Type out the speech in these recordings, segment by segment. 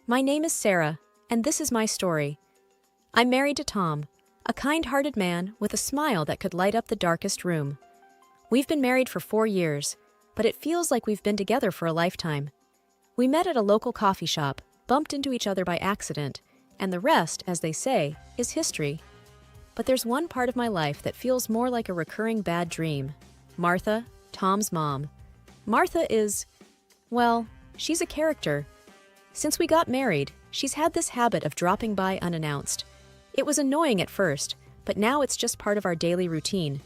My name is Sarah, and this is my story. I'm married to Tom, a kind-hearted man with a smile that could light up the darkest room. We've been married for 4 years, but it feels like we've been together for a lifetime. We met at a local coffee shop, bumped into each other by accident, and the rest, as they say, is history. But there's one part of my life that feels more like a recurring bad dream. Martha, Tom's mom. Martha is, well, she's a character. Since we got married, she's had this habit of dropping by unannounced. It was annoying at first, but now it's just part of our daily routine.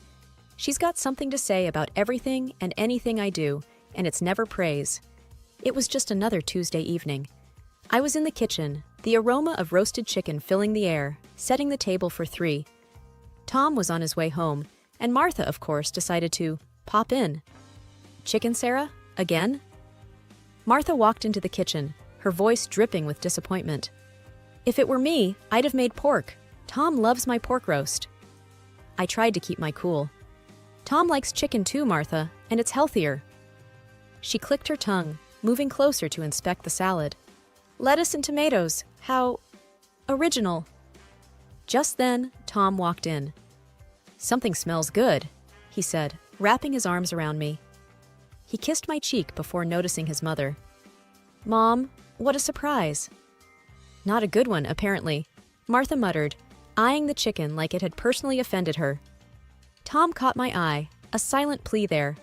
She's got something to say about everything and anything I do, and it's never praise. It was just another Tuesday evening. I was in the kitchen, the aroma of roasted chicken filling the air, setting the table for 3. Tom was on his way home, and Martha, of course, decided to pop in. "Chicken, Sarah? Again?" Martha walked into the kitchen, her voice dripping with disappointment. "If it were me, I'd have made pork. Tom loves my pork roast." I tried to keep my cool. "Tom likes chicken too, Martha, and it's healthier." She clicked her tongue, moving closer to inspect the salad. "Lettuce and tomatoes. How original." Just then, Tom walked in. "Something smells good," he said, wrapping his arms around me. He kissed my cheek before noticing his mother. "Mom, what a surprise." "Not a good one, apparently," Martha muttered, eyeing the chicken like it had personally offended her. Tom caught my eye, a silent plea there.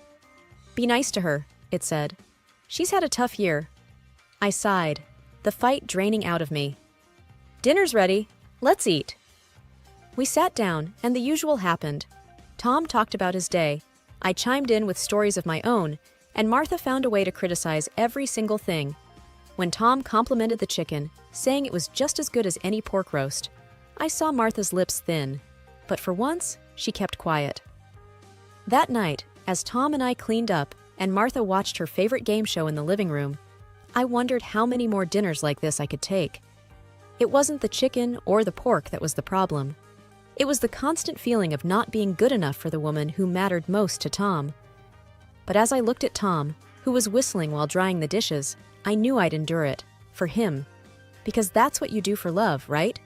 "Be nice to her," it said. "She's had a tough year." I sighed, the fight draining out of me. "Dinner's ready. Let's eat." We sat down, and the usual happened. Tom talked about his day, I chimed in with stories of my own, and Martha found a way to criticize every single thing. When Tom complimented the chicken, saying it was just as good as any pork roast, I saw Martha's lips thin, but for once, she kept quiet. That night, as Tom and I cleaned up and Martha watched her favorite game show in the living room, I wondered how many more dinners like this I could take. It wasn't the chicken or the pork that was the problem. It was the constant feeling of not being good enough for the woman who mattered most to Tom. But as I looked at Tom, who was whistling while drying the dishes, I knew I'd endure it, for him. Because that's what you do for love, right?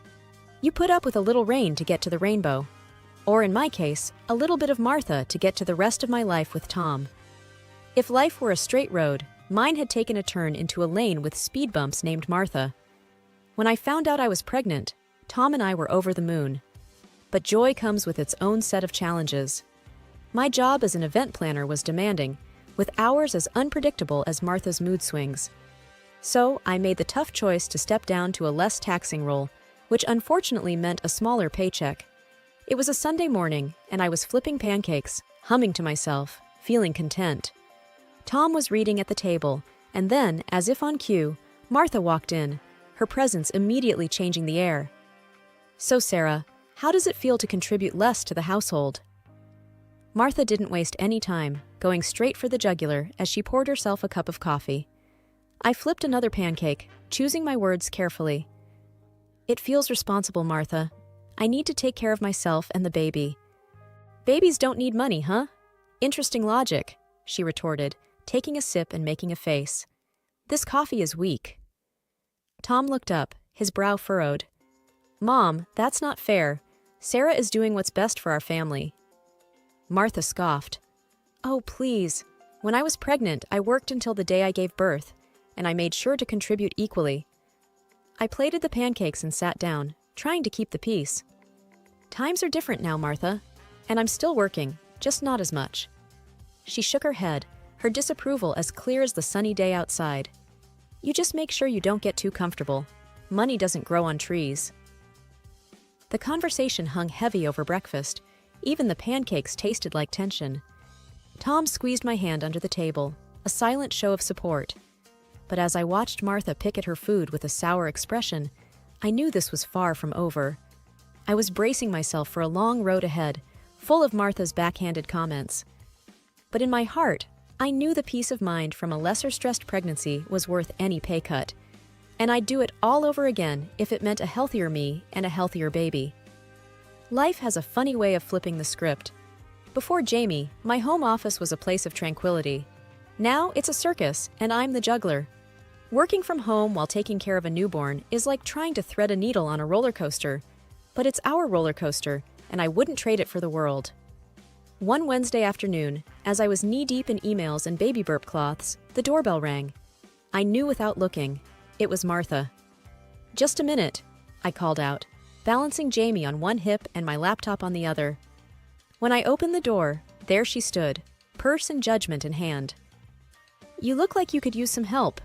You put up with a little rain to get to the rainbow. Or in my case, a little bit of Martha to get to the rest of my life with Tom. If life were a straight road, mine had taken a turn into a lane with speed bumps named Martha. When I found out I was pregnant, Tom and I were over the moon. But joy comes with its own set of challenges. My job as an event planner was demanding, with hours as unpredictable as Martha's mood swings. So I made the tough choice to step down to a less taxing role, which unfortunately meant a smaller paycheck. It was a Sunday morning, and I was flipping pancakes, humming to myself, feeling content. Tom was reading at the table, and then, as if on cue, Martha walked in, her presence immediately changing the air. "So, Sarah, how does it feel to contribute less to the household?" Martha didn't waste any time, going straight for the jugular as she poured herself a cup of coffee. I flipped another pancake, choosing my words carefully. "It feels responsible, Martha. I need to take care of myself and the baby." "Babies don't need money, huh? Interesting logic," she retorted, taking a sip and making a face. "This coffee is weak." Tom looked up, his brow furrowed. "Mom, that's not fair. Sarah is doing what's best for our family." Martha scoffed. "Oh, please. When I was pregnant, I worked until the day I gave birth, and I made sure to contribute equally." I plated the pancakes and sat down, trying to keep the peace. "Times are different now, Martha, and I'm still working, just not as much." She shook her head, her disapproval as clear as the sunny day outside. "You just make sure you don't get too comfortable. Money doesn't grow on trees." The conversation hung heavy over breakfast. Even the pancakes tasted like tension. Tom squeezed my hand under the table, a silent show of support. But as I watched Martha pick at her food with a sour expression, I knew this was far from over. I was bracing myself for a long road ahead, full of Martha's backhanded comments. But in my heart, I knew the peace of mind from a lesser-stressed pregnancy was worth any pay cut. And I'd do it all over again if it meant a healthier me and a healthier baby. Life has a funny way of flipping the script. Before Jamie, my home office was a place of tranquility. Now it's a circus, and I'm the juggler. Working from home while taking care of a newborn is like trying to thread a needle on a roller coaster. But it's our roller coaster, and I wouldn't trade it for the world. One Wednesday afternoon, as I was knee-deep in emails and baby burp cloths, the doorbell rang. I knew without looking. It was Martha. "Just a minute," I called out, balancing Jamie on one hip and my laptop on the other. When I opened the door, there she stood, purse and judgment in hand. "You look like you could use some help,"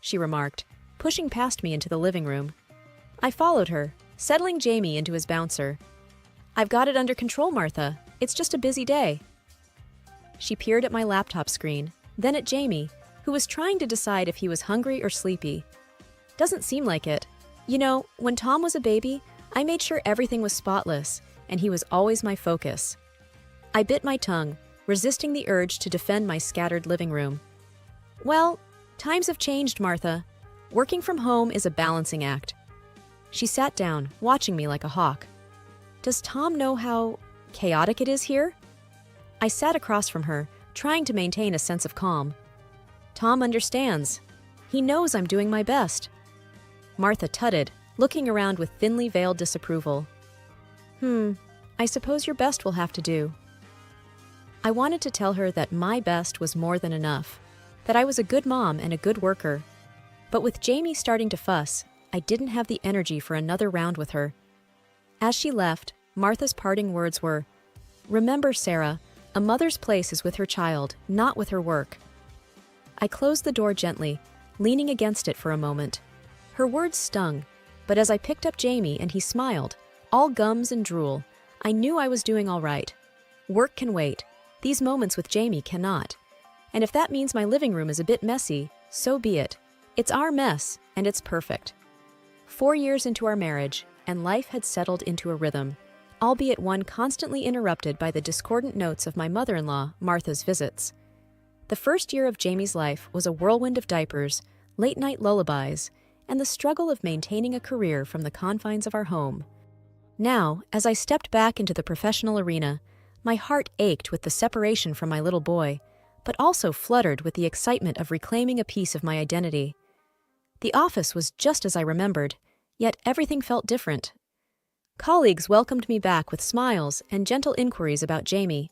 she remarked, pushing past me into the living room. I followed her, settling Jamie into his bouncer. "I've got it under control, Martha. It's just a busy day." She peered at my laptop screen, then at Jamie, who was trying to decide if he was hungry or sleepy. "Doesn't seem like it. You know, when Tom was a baby, I made sure everything was spotless, and he was always my focus." I bit my tongue, resisting the urge to defend my scattered living room. "Well, times have changed, Martha. Working from home is a balancing act." She sat down, watching me like a hawk. "Does Tom know how chaotic it is here?" I sat across from her, trying to maintain a sense of calm. "Tom understands. He knows I'm doing my best." Martha tutted, looking around with thinly veiled disapproval. I suppose your best will have to do." I wanted to tell her that my best was more than enough, that I was a good mom and a good worker. But with Jamie starting to fuss, I didn't have the energy for another round with her. As she left, Martha's parting words were, "Remember, Sarah, a mother's place is with her child, not with her work." I closed the door gently, leaning against it for a moment. Her words stung, but as I picked up Jamie and he smiled, all gums and drool, I knew I was doing all right. Work can wait. These moments with Jamie cannot. And if that means my living room is a bit messy, so be it. It's our mess, and it's perfect. 4 years into our marriage, and life had settled into a rhythm, albeit one constantly interrupted by the discordant notes of my mother-in-law, Martha's visits. The first year of Jamie's life was a whirlwind of diapers, late-night lullabies, and the struggle of maintaining a career from the confines of our home. Now, as I stepped back into the professional arena, my heart ached with the separation from my little boy, but also fluttered with the excitement of reclaiming a piece of my identity. The office was just as I remembered, yet everything felt different. Colleagues welcomed me back with smiles and gentle inquiries about Jamie.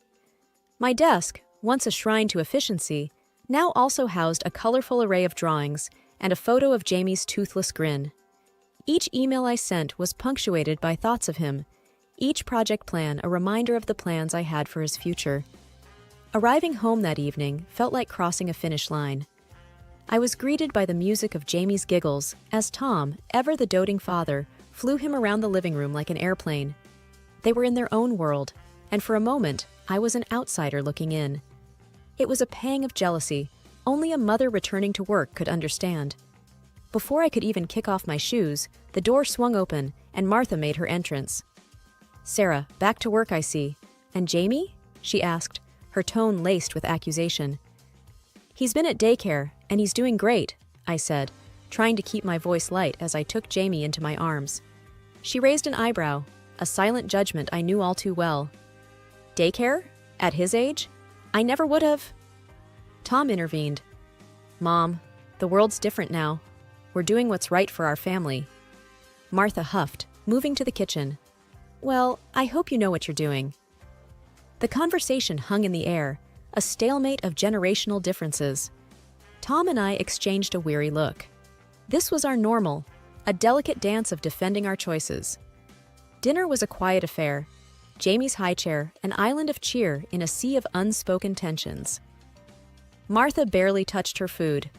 My desk, once a shrine to efficiency, now also housed a colorful array of drawings and a photo of Jamie's toothless grin. Each email I sent was punctuated by thoughts of him, each project plan a reminder of the plans I had for his future. Arriving home that evening felt like crossing a finish line. I was greeted by the music of Jamie's giggles as Tom, ever the doting father, flew him around the living room like an airplane. They were in their own world, and for a moment, I was an outsider looking in. It was a pang of jealousy only a mother returning to work could understand. Before I could even kick off my shoes, the door swung open and Martha made her entrance. "Sarah, back to work, I see. And Jamie?" she asked, her tone laced with accusation. "He's been at daycare, and he's doing great," I said, trying to keep my voice light as I took Jamie into my arms. She raised an eyebrow, a silent judgment I knew all too well. "Daycare? At his age? I never would have." Tom intervened. "Mom, the world's different now. We're doing what's right for our family." Martha huffed, moving to the kitchen. "Well, I hope you know what you're doing." The conversation hung in the air, a stalemate of generational differences. Tom and I exchanged a weary look. This was our normal, a delicate dance of defending our choices. Dinner was a quiet affair. Jamie's high chair, an island of cheer in a sea of unspoken tensions. Martha barely touched her food,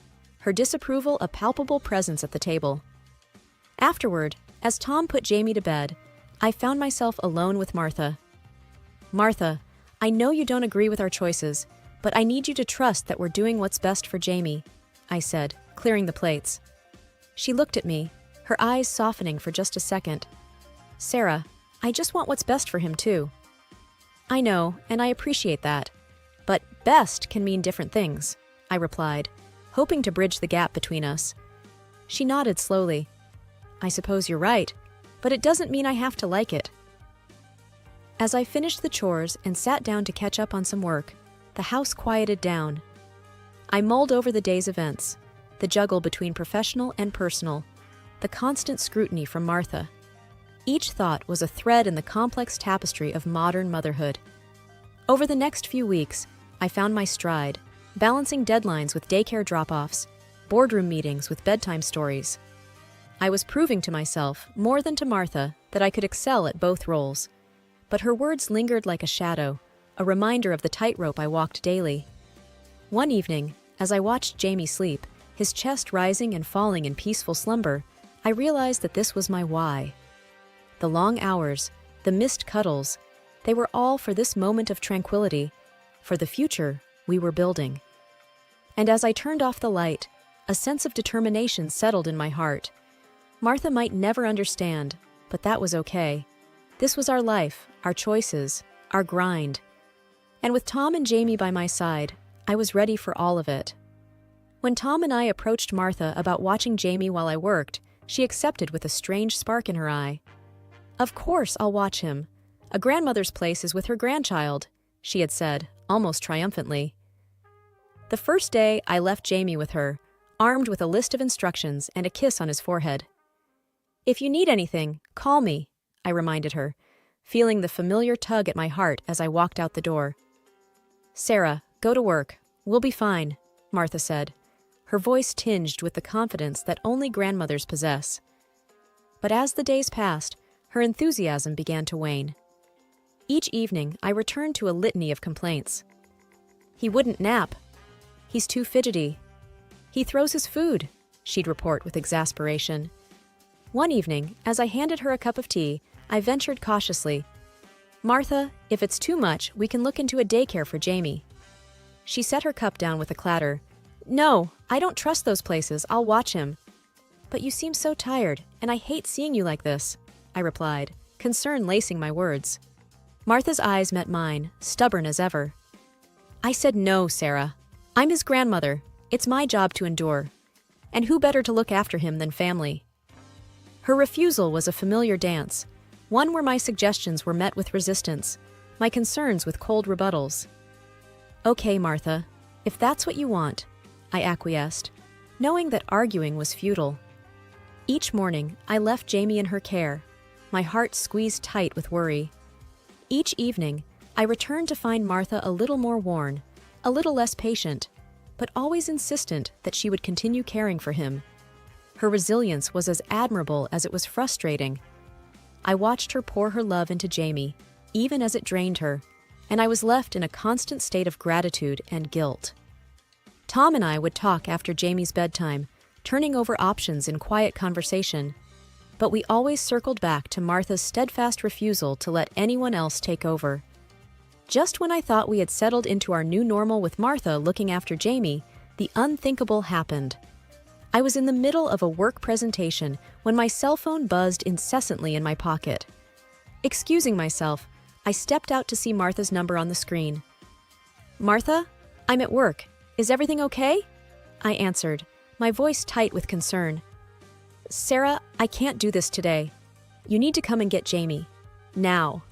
her disapproval a palpable presence at the table. Afterward, as Tom put Jamie to bed, I found myself alone with Martha. "Martha, I know you don't agree with our choices, but I need you to trust that we're doing what's best for Jamie," I said, clearing the plates. She looked at me, her eyes softening for just a second. "Sarah, I just want what's best for him too." "I know, and I appreciate that. But best can mean different things," I replied, hoping to bridge the gap between us. She nodded slowly. "I suppose you're right, but it doesn't mean I have to like it." As I finished the chores and sat down to catch up on some work, the house quieted down. I mulled over the day's events, the juggle between professional and personal, the constant scrutiny from Martha. Each thought was a thread in the complex tapestry of modern motherhood. Over the next few weeks, I found my stride, balancing deadlines with daycare drop-offs, boardroom meetings with bedtime stories. I was proving to myself, more than to Martha, that I could excel at both roles. But her words lingered like a shadow, a reminder of the tightrope I walked daily. One evening, as I watched Jamie sleep, his chest rising and falling in peaceful slumber, I realized that this was my why. The long hours, the missed cuddles, they were all for this moment of tranquility, for the future we were building. And as I turned off the light, a sense of determination settled in my heart. Martha might never understand, but that was okay. This was our life, our choices, our grind. And with Tom and Jamie by my side, I was ready for all of it. When Tom and I approached Martha about watching Jamie while I worked, she accepted with a strange spark in her eye. "Of course, I'll watch him. A grandmother's place is with her grandchild," she had said, almost triumphantly. The first day, I left Jamie with her, armed with a list of instructions and a kiss on his forehead. "If you need anything, call me," I reminded her, feeling the familiar tug at my heart as I walked out the door. "Sarah, go to work. We'll be fine," Martha said, her voice tinged with the confidence that only grandmothers possess. But as the days passed, her enthusiasm began to wane. Each evening, I returned to a litany of complaints. "He wouldn't nap. He's too fidgety. He throws his food," she'd report with exasperation. One evening, as I handed her a cup of tea, I ventured cautiously, "Martha, if it's too much, we can look into a daycare for Jamie." She set her cup down with a clatter. "No, I don't trust those places. I'll watch him." "But you seem so tired, and I hate seeing you like this," I replied, concern lacing my words. Martha's eyes met mine, stubborn as ever. "I said no, Sarah. I'm his grandmother. It's my job to endure. And who better to look after him than family?" Her refusal was a familiar dance, one where my suggestions were met with resistance, my concerns with cold rebuttals. "Okay, Martha, if that's what you want," I acquiesced, knowing that arguing was futile. Each morning, I left Jamie in her care, my heart squeezed tight with worry. Each evening, I returned to find Martha a little more worn, a little less patient, but always insistent that she would continue caring for him. Her resilience was as admirable as it was frustrating. I watched her pour her love into Jamie, even as it drained her, and I was left in a constant state of gratitude and guilt. Tom and I would talk after Jamie's bedtime, turning over options in quiet conversation, but we always circled back to Martha's steadfast refusal to let anyone else take over. Just when I thought we had settled into our new normal with Martha looking after Jamie, the unthinkable happened. I was in the middle of a work presentation when my cell phone buzzed incessantly in my pocket. Excusing myself, I stepped out to see Martha's number on the screen. "Martha, I'm at work. Is everything okay?" I answered, my voice tight with concern. "Sarah, I can't do this today. You need to come and get Jamie. Now."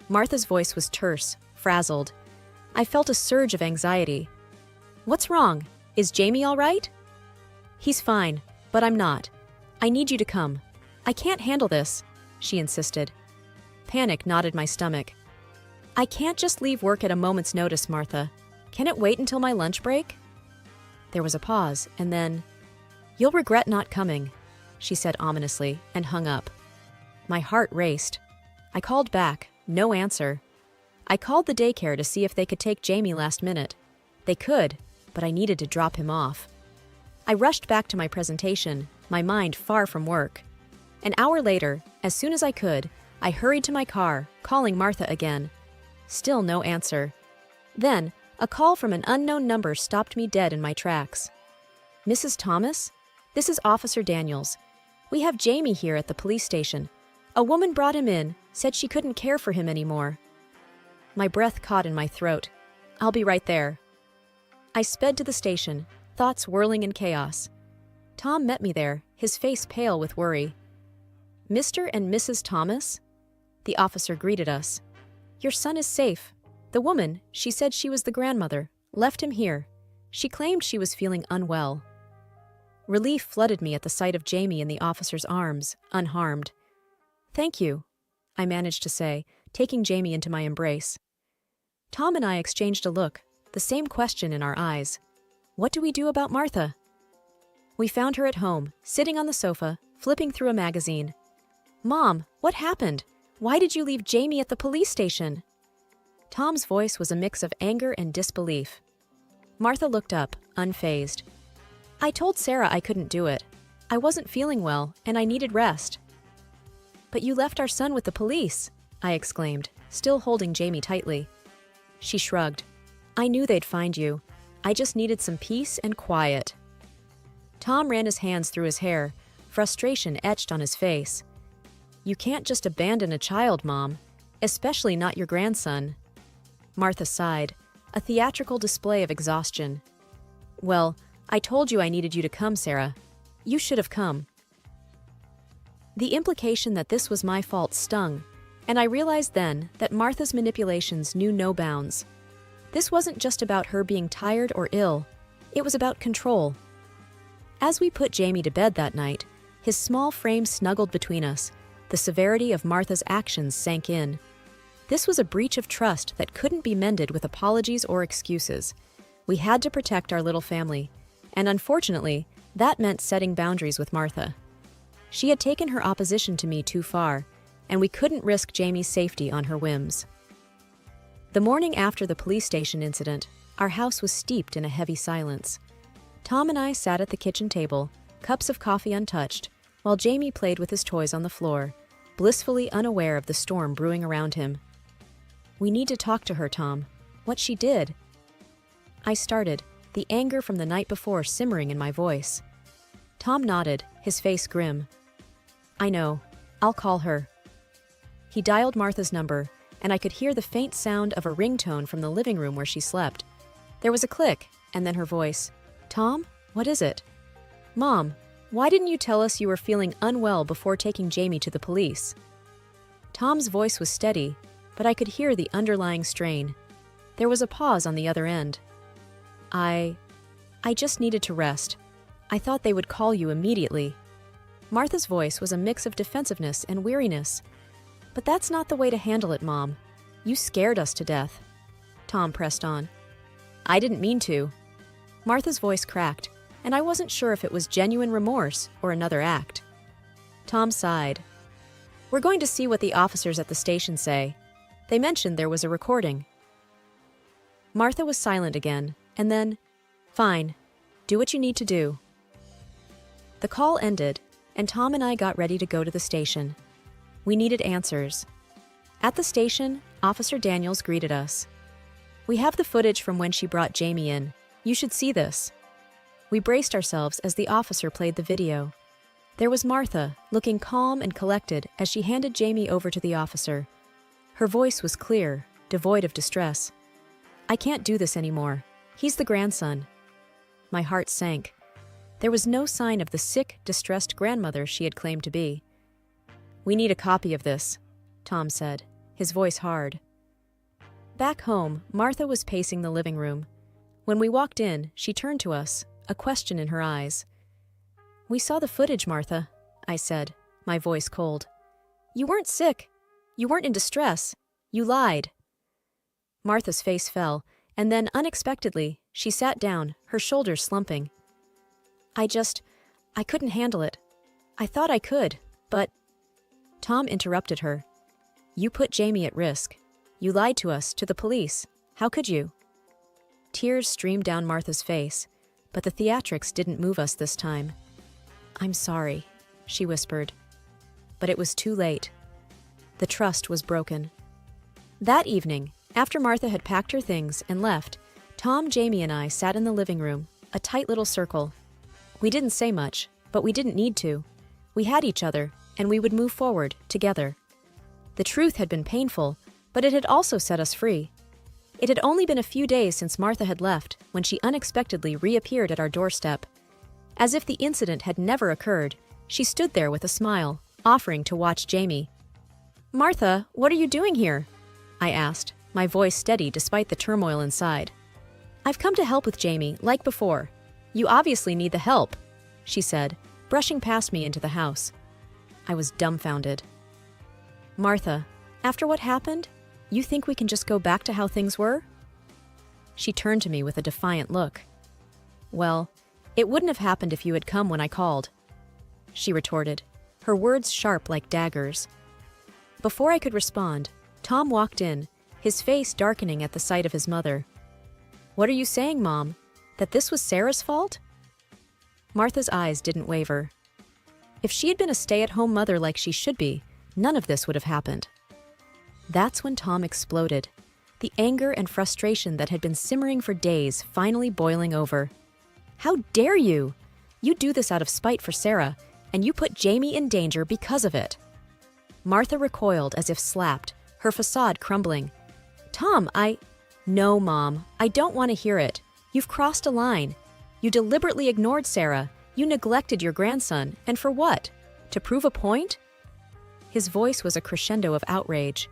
Martha's voice was terse, frazzled. I felt a surge of anxiety. "What's wrong? Is Jamie all right?" "He's fine, but I'm not. I need you to come. I can't handle this," she insisted. Panic knotted my stomach. "I can't just leave work at a moment's notice, Martha. Can it wait until my lunch break?" There was a pause, and then, "You'll regret not coming," she said ominously, and hung up. My heart raced. I called back, no answer. I called the daycare to see if they could take Jamie last minute. They could, but I needed to drop him off. I rushed back to my presentation, my mind far from work. An hour later, as soon as I could, I hurried to my car, calling Martha again. Still no answer. Then, a call from an unknown number stopped me dead in my tracks. "Mrs. Thomas? This is Officer Daniels. We have Jamie here at the police station. A woman brought him in, said she couldn't care for him anymore." My breath caught in my throat. "I'll be right there." I sped to the station, thoughts whirling in chaos. Tom met me there, his face pale with worry. "Mr. and Mrs. Thomas?" The officer greeted us. "Your son is safe. The woman, she said she was the grandmother, left him here. She claimed she was feeling unwell." Relief flooded me at the sight of Jamie in the officer's arms, unharmed. "Thank you," I managed to say, taking Jamie into my embrace. Tom and I exchanged a look, the same question in our eyes. What do we do about Martha? We found her at home, sitting on the sofa, flipping through a magazine. "Mom, what happened? Why did you leave Jamie at the police station?" Tom's voice was a mix of anger and disbelief. Martha looked up, unfazed. "I told Sarah I couldn't do it. I wasn't feeling well, and I needed rest." "But you left our son with the police," I exclaimed, still holding Jamie tightly. She shrugged. "I knew they'd find you. I just needed some peace and quiet." Tom ran his hands through his hair, frustration etched on his face. "You can't just abandon a child, Mom, especially not your grandson." Martha sighed, a theatrical display of exhaustion. "Well, I told you I needed you to come, Sarah. You should have come." The implication that this was my fault stung, and I realized then that Martha's manipulations knew no bounds. This wasn't just about her being tired or ill, it was about control. As we put Jamie to bed that night, his small frame snuggled between us. The severity of Martha's actions sank in. This was a breach of trust that couldn't be mended with apologies or excuses. We had to protect our little family, and unfortunately, that meant setting boundaries with Martha. She had taken her opposition to me too far, and we couldn't risk Jamie's safety on her whims. The morning after the police station incident, our house was steeped in a heavy silence. Tom and I sat at the kitchen table, cups of coffee untouched, while Jamie played with his toys on the floor, blissfully unaware of the storm brewing around him. "We need to talk to her, Tom. What she did." I started, the anger from the night before simmering in my voice. Tom nodded, his face grim. "I know. I'll call her." He dialed Martha's number, and I could hear the faint sound of a ringtone from the living room where she slept. There was a click, and then her voice. "Tom, what is it?" "Mom, why didn't you tell us you were feeling unwell before taking Jamie to the police?" Tom's voice was steady, but I could hear the underlying strain. There was a pause on the other end. I just needed to rest. I thought they would call you immediately." Martha's voice was a mix of defensiveness and weariness. "But that's not the way to handle it, Mom. You scared us to death." Tom pressed on. "I didn't mean to." Martha's voice cracked, and I wasn't sure if it was genuine remorse or another act. Tom sighed. "We're going to see what the officers at the station say. They mentioned there was a recording." Martha was silent again, and then, "Fine. Do what you need to do." The call ended, and Tom and I got ready to go to the station. We needed answers. At the station, Officer Daniels greeted us. "We have the footage from when she brought Jamie in. You should see this." We braced ourselves as the officer played the video. There was Martha, looking calm and collected as she handed Jamie over to the officer. Her voice was clear, devoid of distress. "I can't do this anymore. He's the grandson." My heart sank. There was no sign of the sick, distressed grandmother she had claimed to be. "We need a copy of this," Tom said, his voice hard. Back home, Martha was pacing the living room. When we walked in, she turned to us, a question in her eyes. "We saw the footage, Martha," I said, my voice cold. "You weren't sick. You weren't in distress. You lied." Martha's face fell, and then, unexpectedly, she sat down, her shoulders slumping. I couldn't handle it. I thought I could, but—" Tom interrupted her. "You put Jamie at risk. You lied to us, to the police. How could you?" Tears streamed down Martha's face, but the theatrics didn't move us this time. "I'm sorry," she whispered. But it was too late. The trust was broken. That evening, after Martha had packed her things and left, Tom, Jamie, and I sat in the living room, a tight little circle. We didn't say much, but we didn't need to. We had each other, and we would move forward, together. The truth had been painful, but it had also set us free. It had only been a few days since Martha had left when she unexpectedly reappeared at our doorstep. As if the incident had never occurred, she stood there with a smile, offering to watch Jamie. "Martha, what are you doing here?" I asked, my voice steady despite the turmoil inside. "I've come to help with Jamie, like before. You obviously need the help." she said, brushing past me into the house. I was dumbfounded. Martha, after what happened, you think we can just go back to how things were? She turned to me with a defiant look. Well, it wouldn't have happened if you had come when I called, she retorted, her words sharp like daggers. Before I could respond, Tom walked in, his face darkening at the sight of his mother. What are you saying, Mom? That this was Sarah's fault? Martha's eyes didn't waver. If she had been a stay-at-home mother like she should be, none of this would have happened. That's when Tom exploded, the anger and frustration that had been simmering for days finally boiling over. How dare you? You do this out of spite for Sarah, and you put Jamie in danger because of it. Martha recoiled as if slapped, her facade crumbling. Tom, No, Mom, I don't want to hear it. You've crossed a line. You deliberately ignored Sarah. You neglected your grandson, and for what? To prove a point? His voice was a crescendo of outrage.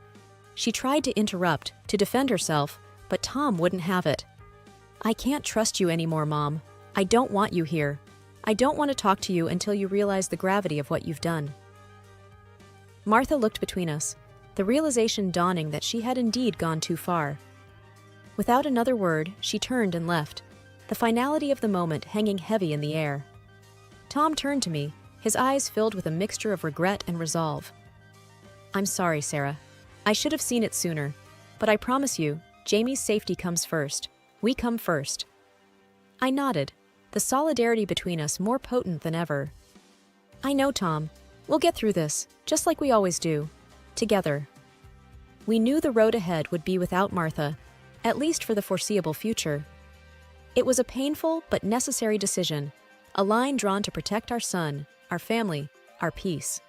She tried to interrupt, to defend herself, but Tom wouldn't have it. I can't trust you anymore, Mom. I don't want you here. I don't want to talk to you until you realize the gravity of what you've done. Martha looked between us, the realization dawning that she had indeed gone too far. Without another word, she turned and left, the finality of the moment hanging heavy in the air. Tom turned to me, his eyes filled with a mixture of regret and resolve. I'm sorry, Sarah. I should have seen it sooner, but I promise you, Jamie's safety comes first. We come first. I nodded, the solidarity between us more potent than ever. I know, Tom. We'll get through this, just like we always do. Together. We knew the road ahead would be without Martha, at least for the foreseeable future. It was a painful but necessary decision, a line drawn to protect our son, our family, our peace.